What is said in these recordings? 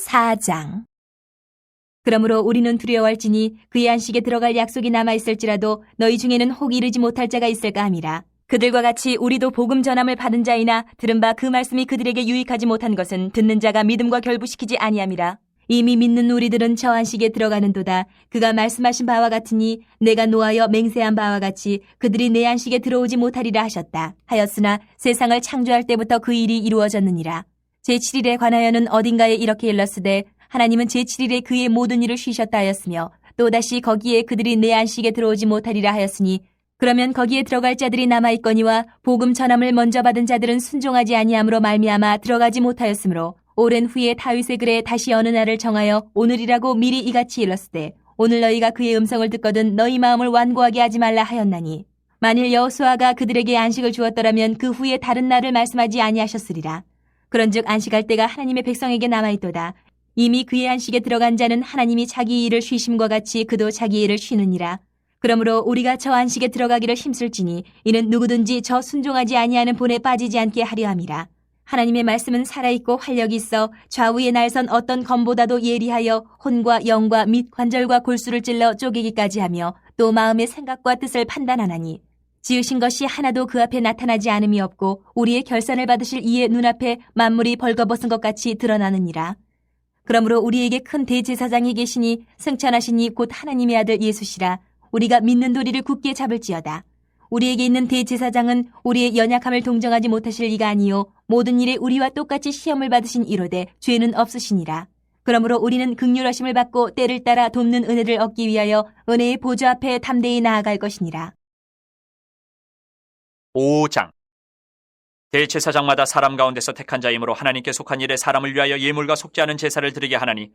4장. 그러므로 우리는 두려워할지니 그의 안식에 들어갈 약속이 남아있을지라도 너희 중에는 혹 이르지 못할 자가 있을까 함이라. 그들과 같이 우리도 복음 전함을 받은 자이나 들은 바 그 말씀이 그들에게 유익하지 못한 것은 듣는 자가 믿음과 결부시키지 아니함이라. 이미 믿는 우리들은 저 안식에 들어가는도다. 그가 말씀하신 바와 같으니 내가 노하여 맹세한 바와 같이 그들이 내 안식에 들어오지 못하리라 하셨다. 하였으나 세상을 창조할 때부터 그 일이 이루어졌느니라. 제7일에 관하여는 어딘가에 이렇게 일렀으되 하나님은 제7일에 그의 모든 일을 쉬셨다 하였으며 또다시 거기에 그들이 내 안식에 들어오지 못하리라 하였으니 그러면 거기에 들어갈 자들이 남아있거니와 복음 전함을 먼저 받은 자들은 순종하지 아니함으로 말미암아 들어가지 못하였으므로 오랜 후에 다윗의 글에 다시 어느 날을 정하여 오늘이라고 미리 이같이 일렀으되 오늘 너희가 그의 음성을 듣거든 너희 마음을 완고하게 하지 말라 하였나니 만일 여호수아가 그들에게 안식을 주었더라면 그 후에 다른 날을 말씀하지 아니하셨으리라. 그런즉 안식할 때가 하나님의 백성에게 남아있도다. 이미 그의 안식에 들어간 자는 하나님이 자기 일을 쉬심과 같이 그도 자기 일을 쉬느니라. 그러므로 우리가 저 안식에 들어가기를 힘쓸지니 이는 누구든지 저 순종하지 아니하는 본에 빠지지 않게 하려 함이라. 하나님의 말씀은 살아있고 활력이 있어 좌우에 날선 어떤 검보다도 예리하여 혼과 영과 및 관절과 골수를 찔러 쪼개기까지 하며 또 마음의 생각과 뜻을 판단하나니 지으신 것이 하나도 그 앞에 나타나지 않음이 없고 우리의 결산을 받으실 이의 눈앞에 만물이 벌거벗은 것 같이 드러나느니라. 그러므로 우리에게 큰 대제사장이 계시니 승천하시니 곧 하나님의 아들 예수시라. 우리가 믿는 도리를 굳게 잡을지어다. 우리에게 있는 대제사장은 우리의 연약함을 동정하지 못하실 이가 아니요 모든 일에 우리와 똑같이 시험을 받으신 이로되 죄는 없으시니라. 그러므로 우리는 긍휼하심을 받고 때를 따라 돕는 은혜를 얻기 위하여 은혜의 보좌 앞에 담대히 나아갈 것이니라. 5장. 대제사장마다 사람 가운데서 택한 자이므로 하나님께 속한 일에 사람을 위하여 예물과 속지 않은 제사를 드리게 하나니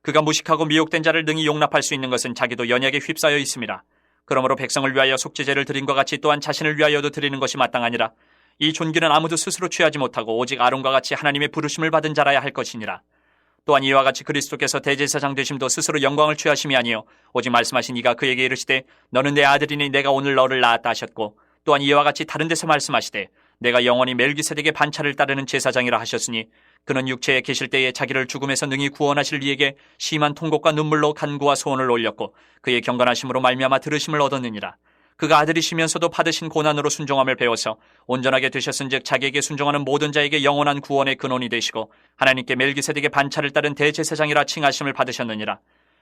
그가 무식하고 미혹된 자를 능히 용납할 수 있는 것은 자기도 연약에 휩싸여 있습니다. 그러므로 백성을 위하여 속죄제를 드린과 같이 또한 자신을 위하여도 드리는 것이 마땅하니라. 이 존귀는 아무도 스스로 취하지 못하고 오직 아론과 같이 하나님의 부르심을 받은 자라야 할 것이니라. 또한 이와 같이 그리스도께서 대제사장 되심도 스스로 영광을 취하심이 아니요 오직 말씀하신 이가 그에게 이르시되 너는 내 아들이니 내가 오늘 너를 낳았다 하셨고 또한 이와 같이 다른 데서 말씀하시되 내가 영원히 멜기세덱의 반차를 따르는 제사장이라 하셨으니 그는 육체에 계실 때에 자기를 죽음에서 능히 구원하실 이에게 심한 통곡과 눈물로 간구와 소원을 올렸고 그의 경건하심으로 말미암아 들으심을 얻었느니라. 그가 아들이시면서도 받으신 고난으로 순종함을 배워서 온전하게 되셨은즉 자기에게 순종하는 모든 자에게 영원한 구원의 근원이 되시고 하나님께 멜기세덱의 반차를 따른 대제사장이라 칭하심을 받으셨느니라.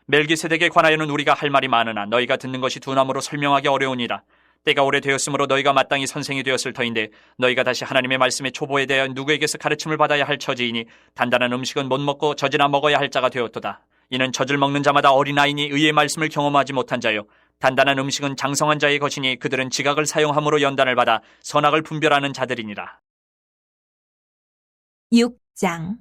멜기세덱에 관하여는 우리가 할 말이 많으나 너희가 듣는 것이 둔함으로 설명하기 어려우니라. 때가 오래되었으므로 너희가 마땅히 선생이 되었을 터인데 너희가 다시 하나님의 말씀의 초보에 대하여 누구에게서 가르침을 받아야 할 처지이니 단단한 음식은 못 먹고 젖이나 먹어야 할 자가 되었도다. 이는 젖을 먹는 자마다 어린아이니 의의 말씀을 경험하지 못한 자요 단단한 음식은 장성한 자의 것이니 그들은 지각을 사용함으로 연단을 받아 선악을 분별하는 자들이니라. 6장.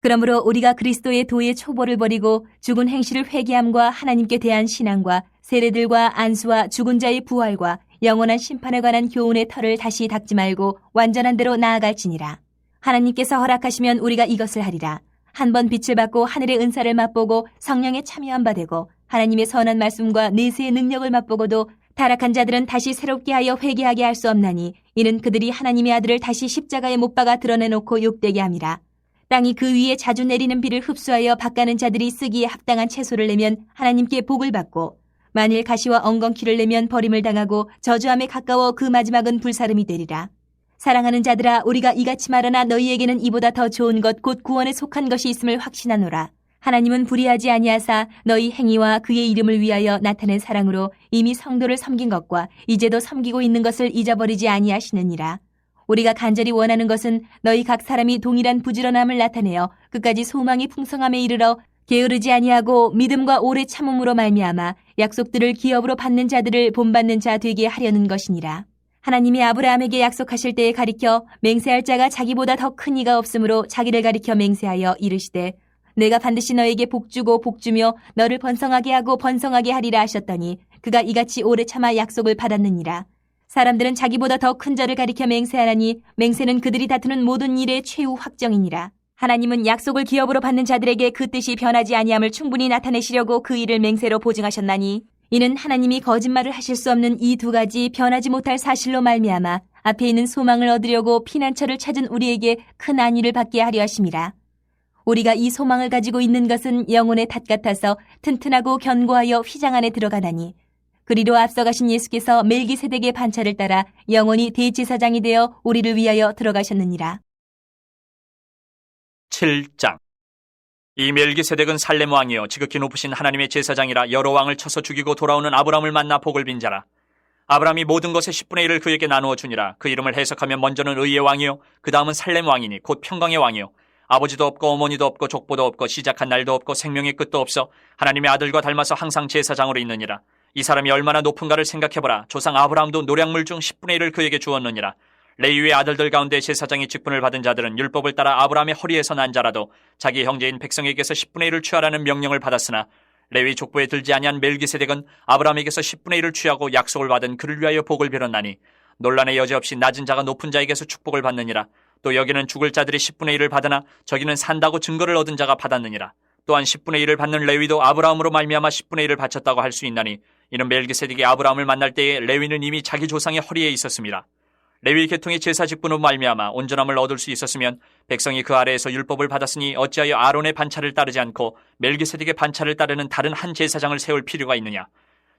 그러므로 우리가 그리스도의 도의 초보를 버리고 죽은 행실을 회개함과 하나님께 대한 신앙과 세례들과 안수와 죽은 자의 부활과 영원한 심판에 관한 교훈의 털을 다시 닦지 말고 완전한 대로 나아갈지니라. 하나님께서 허락하시면 우리가 이것을 하리라. 한 번 빛을 받고 하늘의 은사를 맛보고 성령에 참여한 바 되고 하나님의 선한 말씀과 내세의 능력을 맛보고도 타락한 자들은 다시 새롭게 하여 회개하게 할 수 없나니 이는 그들이 하나님의 아들을 다시 십자가에 못 박아 드러내놓고 욕되게 함이라. 땅이 그 위에 자주 내리는 비를 흡수하여 밭가는 자들이 쓰기에 합당한 채소를 내면 하나님께 복을 받고 만일 가시와 엉겅퀴를 내면 버림을 당하고 저주함에 가까워 그 마지막은 불사름이 되리라. 사랑하는 자들아 우리가 이같이 말하나 너희에게는 이보다 더 좋은 것 곧 구원에 속한 것이 있음을 확신하노라. 하나님은 불의하지 아니하사 너희 행위와 그의 이름을 위하여 나타낸 사랑으로 이미 성도를 섬긴 것과 이제도 섬기고 있는 것을 잊어버리지 아니하시느니라. 우리가 간절히 원하는 것은 너희 각 사람이 동일한 부지런함을 나타내어 끝까지 소망이 풍성함에 이르러 게으르지 아니하고 믿음과 오래 참음으로 말미암아 약속들을 기업으로 받는 자들을 본받는 자 되게 하려는 것이니라. 하나님이 아브라함에게 약속하실 때에 가리켜 맹세할 자가 자기보다 더 큰 이가 없으므로 자기를 가리켜 맹세하여 이르시되 내가 반드시 너에게 복주고 복주며 너를 번성하게 하고 번성하게 하리라 하셨더니 그가 이같이 오래 참아 약속을 받았느니라. 사람들은 자기보다 더 큰 자를 가리켜 맹세하나니 맹세는 그들이 다투는 모든 일의 최후 확정이니라. 하나님은 약속을 기업으로 받는 자들에게 그 뜻이 변하지 아니함을 충분히 나타내시려고 그 일을 맹세로 보증하셨나니 이는 하나님이 거짓말을 하실 수 없는 이 두 가지 변하지 못할 사실로 말미암아 앞에 있는 소망을 얻으려고 피난처를 찾은 우리에게 큰 안위를 받게 하려 하심이라. 우리가 이 소망을 가지고 있는 것은 영혼의 닷 같아서 튼튼하고 견고하여 휘장 안에 들어가나니 그리로 앞서가신 예수께서 멜기세덱의 반차를 따라 영원히 대제사장이 되어 우리를 위하여 들어가셨느니라. 7장. 이 멜기세덱은 살렘 왕이요 지극히 높으신 하나님의 제사장이라 여러 왕을 쳐서 죽이고 돌아오는 아브라함을 만나 복을 빈 자라. 아브라함이 모든 것의 10분의 1을 그에게 나누어 주니라. 그 이름을 해석하면 먼저는 의의 왕이요 그 다음은 살렘 왕이니 곧 평강의 왕이요 아버지도 없고 어머니도 없고 족보도 없고 시작한 날도 없고 생명의 끝도 없어 하나님의 아들과 닮아서 항상 제사장으로 있느니라. 이 사람이 얼마나 높은가를 생각해보라. 조상 아브라함도 노량물 중 10분의 1을 그에게 주었느니라. 레위의 아들들 가운데 제사장의 직분을 받은 자들은 율법을 따라 아브라함의 허리에서 난 자라도 자기 형제인 백성에게서 10분의 1을 취하라는 명령을 받았으나 레위 족보에 들지 아니한 멜기세덱은 아브라함에게서 10분의 1을 취하고 약속을 받은 그를 위하여 복을 빌었나니 논란의 여지없이 낮은 자가 높은 자에게서 축복을 받느니라. 또 여기는 죽을 자들이 10분의 1을 받으나 저기는 산다고 증거를 얻은 자가 받았느니라. 또한 10분의 1을 받는 레위도 아브라함으로 말미암아 10분의 1을 바쳤다고 할 수 있나니 이는 멜기세덱이 아브라함을 만날 때에 레위는 이미 자기 조상의 허리에 있었습니다. 레위 계통의 제사 직분으로 말미암아 온전함을 얻을 수 있었으면 백성이 그 아래에서 율법을 받았으니 어찌하여 아론의 반차를 따르지 않고 멜기세덱의 반차를 따르는 다른 한 제사장을 세울 필요가 있느냐.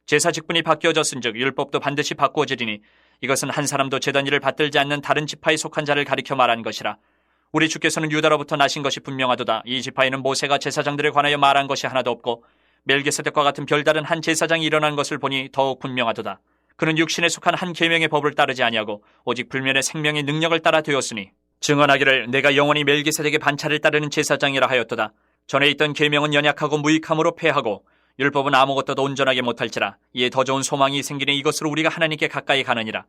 제사 직분이 바뀌어졌은즉 율법도 반드시 바꾸어지리니 이것은 한 사람도 제단 일을 받들지 않는 다른 지파에 속한 자를 가리켜 말한 것이라. 우리 주께서는 유다로부터 나신 것이 분명하도다. 이 지파에는 모세가 제사장들에 관하여 말한 것이 하나도 없고 멜기세덱과 같은 별다른 한 제사장이 일어난 것을 보니 더욱 분명하도다. 그는 육신에 속한 한 계명의 법을 따르지 아니하고 오직 불면의 생명의 능력을 따라 되었으니 증언하기를 내가 영원히 멜기세덱의 반차를 따르는 제사장이라 하였도다. 전에 있던 계명은 연약하고 무익함으로 패하고 율법은 아무것도 온전하게 못할지라. 이에 더 좋은 소망이 생기니 이것으로 우리가 하나님께 가까이 가느니라.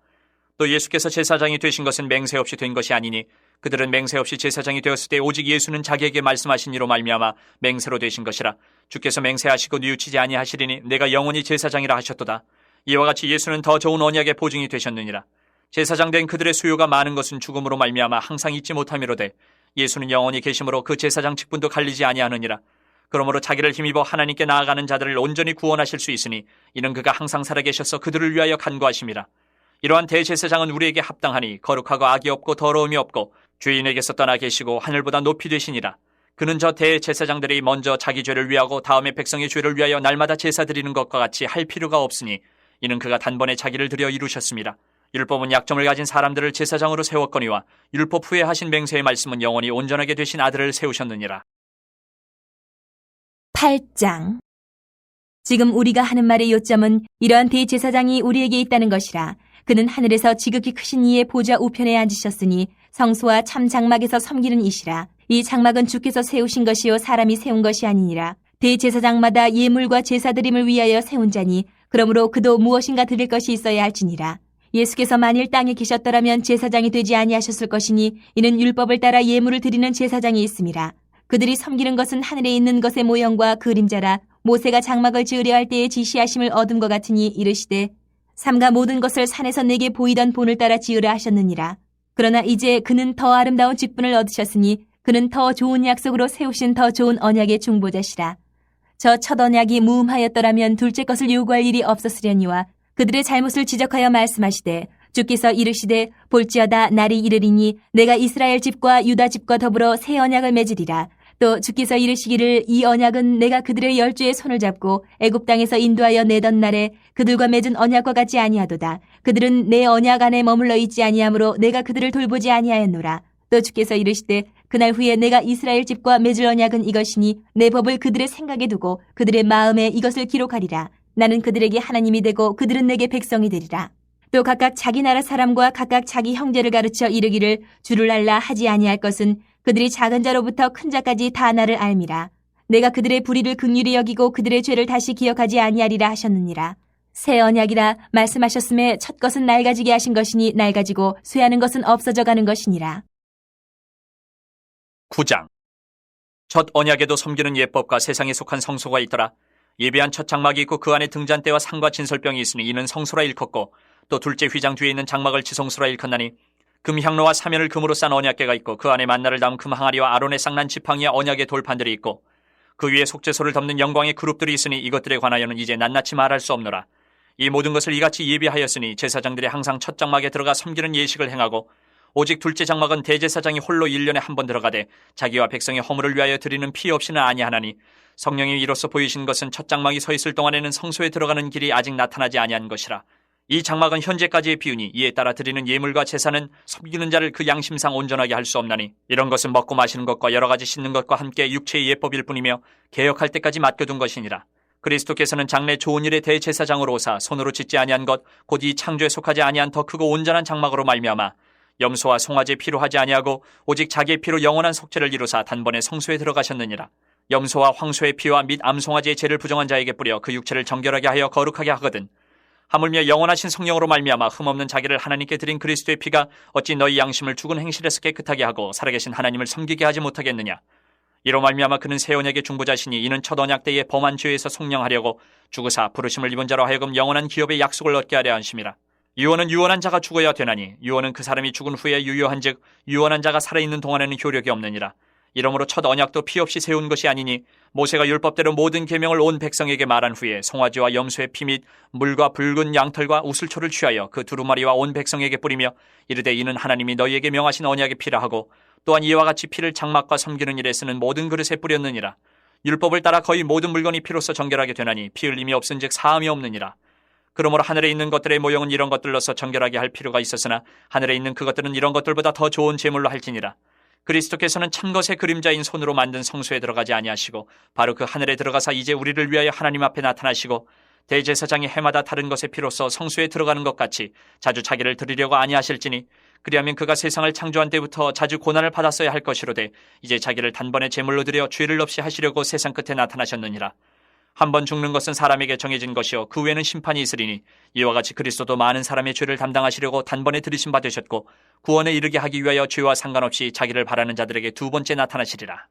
또 예수께서 제사장이 되신 것은 맹세 없이 된 것이 아니니 그들은 맹세 없이 제사장이 되었을 때 오직 예수는 자기에게 말씀하신 이로 말미암아 맹세로 되신 것이라. 주께서 맹세하시고 뉘우치지 아니하시리니 내가 영원히 제사장이라 하셨도다. 이와 같이 예수는 더 좋은 언약의 보증이 되셨느니라. 제사장 된 그들의 수요가 많은 것은 죽음으로 말미암아 항상 잊지 못함이로되 예수는 영원히 계심으로 그 제사장 직분도 갈리지 아니하느니라. 그러므로 자기를 힘입어 하나님께 나아가는 자들을 온전히 구원하실 수 있으니 이는 그가 항상 살아계셔서 그들을 위하여 간구하심이라. 이러한 대제사장은 우리에게 합당하니 거룩하고 악이 없고 더러움이 없고 주인에게서 떠나 계시고 하늘보다 높이 되시니라. 그는 저 대제사장들이 먼저 자기 죄를 위하고 다음에 백성의 죄를 위하여 날마다 제사 드리는 것과 같이 할 필요가 없으니 이는 그가 단번에 자기를 들여 이루셨습니다. 율법은 약점을 가진 사람들을 제사장으로 세웠거니와 율법 후에 하신 맹세의 말씀은 영원히 온전하게 되신 아들을 세우셨느니라. 8장. 지금 우리가 하는 말의 요점은 이러한 대제사장이 우리에게 있다는 것이라. 그는 하늘에서 지극히 크신 이의 보좌 우편에 앉으셨으니 성소와 참 장막에서 섬기는 이시라. 이 장막은 주께서 세우신 것이요 사람이 세운 것이 아니니라. 대제사장마다 예물과 제사드림을 위하여 세운 자니 그러므로 그도 무엇인가 드릴 것이 있어야 할지니라. 예수께서 만일 땅에 계셨더라면 제사장이 되지 아니하셨을 것이니 이는 율법을 따라 예물을 드리는 제사장이 있음이라. 그들이 섬기는 것은 하늘에 있는 것의 모형과 그림자라. 모세가 장막을 지으려 할 때에 지시하심을 얻은 것 같으니 이르시되 삼가 모든 것을 산에서 내게 보이던 본을 따라 지으라 하셨느니라. 그러나 이제 그는 더 아름다운 직분을 얻으셨으니 그는 더 좋은 약속으로 세우신 더 좋은 언약의 중보자시라. 저 첫 언약이 무음하였더라면 둘째 것을 요구할 일이 없었으려니와 그들의 잘못을 지적하여 말씀하시되 주께서 이르시되 볼지어다 날이 이르리니 내가 이스라엘 집과 유다 집과 더불어 새 언약을 맺으리라. 또 주께서 이르시기를 이 언약은 내가 그들의 열주의 손을 잡고 애굽 땅에서 인도하여 내던 날에 그들과 맺은 언약과 같지 아니하도다. 그들은 내 언약 안에 머물러 있지 아니하므로 내가 그들을 돌보지 아니하였노라. 또 주께서 이르시되 그날 후에 내가 이스라엘 집과 맺을 언약은 이것이니 내 법을 그들의 생각에 두고 그들의 마음에 이것을 기록하리라. 나는 그들에게 하나님이 되고 그들은 내게 백성이 되리라. 또 각각 자기 나라 사람과 각각 자기 형제를 가르쳐 이르기를 주를 알라 하지 아니할 것은 그들이 작은 자로부터 큰 자까지 다 나를 알미라. 내가 그들의 불의를 긍휼히 여기고 그들의 죄를 다시 기억하지 아니하리라 하셨느니라. 새 언약이라 말씀하셨음에 첫 것은 낡아지게 하신 것이니 낡아지고 쇠하는 것은 없어져 가는 것이니라. 9장. 첫 언약에도 섬기는 예법과 세상에 속한 성소가 있더라. 예비한 첫 장막이 있고 그 안에 등잔대와 상과 진설병이 있으니 이는 성소라 일컫고 또 둘째 휘장 뒤에 있는 장막을 지성소라 일컫나니 금향로와 사면을 금으로 싼 언약궤가 있고 그 안에 만나를 담은 금항아리와 아론의 쌍난 지팡이와 언약의 돌판들이 있고 그 위에 속죄소를 덮는 영광의 그룹들이 있으니 이것들에 관하여는 이제 낱낱이 말할 수 없노라. 이 모든 것을 이같이 예비하였으니 제사장들이 항상 첫 장막에 들어가 섬기는 예식을 행하고 오직 둘째 장막은 대제사장이 홀로 1년에 한 번 들어가되 자기와 백성의 허물을 위하여 드리는 피 없이는 아니하나니 성령이 이로써 보이신 것은 첫 장막이 서 있을 동안에는 성소에 들어가는 길이 아직 나타나지 아니한 것이라. 이 장막은 현재까지의 비유니 이에 따라 드리는 예물과 제사는 섬기는 자를 그 양심상 온전하게 할 수 없나니 이런 것은 먹고 마시는 것과 여러 가지 씻는 것과 함께 육체의 예법일 뿐이며 개혁할 때까지 맡겨둔 것이니라. 그리스도께서는 장래 좋은 일의 대제사장으로 오사 손으로 짓지 아니한 것 곧 이 창조에 속하지 아니한 더 크고 온전한 장막으로 말미암아 염소와 송아지 피로 하지 아니하고 오직 자기의 피로 영원한 속죄를 이루사 단번에 성소에 들어가셨느니라. 염소와 황소의 피와 및 암송아지의 죄를 부정한 자에게 뿌려 그 육체를 정결하게 하여 거룩하게 하거든. 하물며 영원하신 성령으로 말미암아 흠없는 자기를 하나님께 드린 그리스도의 피가 어찌 너희 양심을 죽은 행실에서 깨끗하게 하고 살아계신 하나님을 섬기게 하지 못하겠느냐. 이로 말미암아 그는 새 언약의 중보자시니 이는 첫 언약 때에 범한 죄에서 속량하려고 죽으사 부르심을 입은 자로 하여금 영원한 기업의 약속을 얻게 하려 하심이라. 유언은 유언한 자가 죽어야 되나니 유언은 그 사람이 죽은 후에 유효한즉 유언한 자가 살아있는 동안에는 효력이 없느니라. 이러므로 첫 언약도 피 없이 세운 것이 아니니 모세가 율법대로 모든 계명을 온 백성에게 말한 후에 송아지와 염소의 피 및 물과 붉은 양털과 우슬초를 취하여 그 두루마리와 온 백성에게 뿌리며 이르되 이는 하나님이 너희에게 명하신 언약의 피라 하고 또한 이와 같이 피를 장막과 섬기는 일에 쓰는 모든 그릇에 뿌렸느니라. 율법을 따라 거의 모든 물건이 피로써 정결하게 되나니 피 흘림이 없은즉 사함이 없느니라. 그러므로 하늘에 있는 것들의 모형은 이런 것들로서 정결하게 할 필요가 있었으나 하늘에 있는 그것들은 이런 것들보다 더 좋은 제물로 할지니라. 그리스도께서는 참것의 그림자인 손으로 만든 성소에 들어가지 아니하시고 바로 그 하늘에 들어가사 이제 우리를 위하여 하나님 앞에 나타나시고 대제사장이 해마다 다른 것의 피로써 성소에 들어가는 것 같이 자주 자기를 드리려고 아니하실지니 그리하면 그가 세상을 창조한 때부터 자주 고난을 받았어야 할 것이로되 이제 자기를 단번에 제물로 드려 죄를 없이 하시려고 세상 끝에 나타나셨느니라. 한 번 죽는 것은 사람에게 정해진 것이요 그 후에는 심판이 있으리니 이와 같이 그리스도도 많은 사람의 죄를 담당하시려고 단번에 들이심 받으셨고 구원에 이르게 하기 위하여 죄와 상관없이 자기를 바라는 자들에게 두 번째 나타나시리라.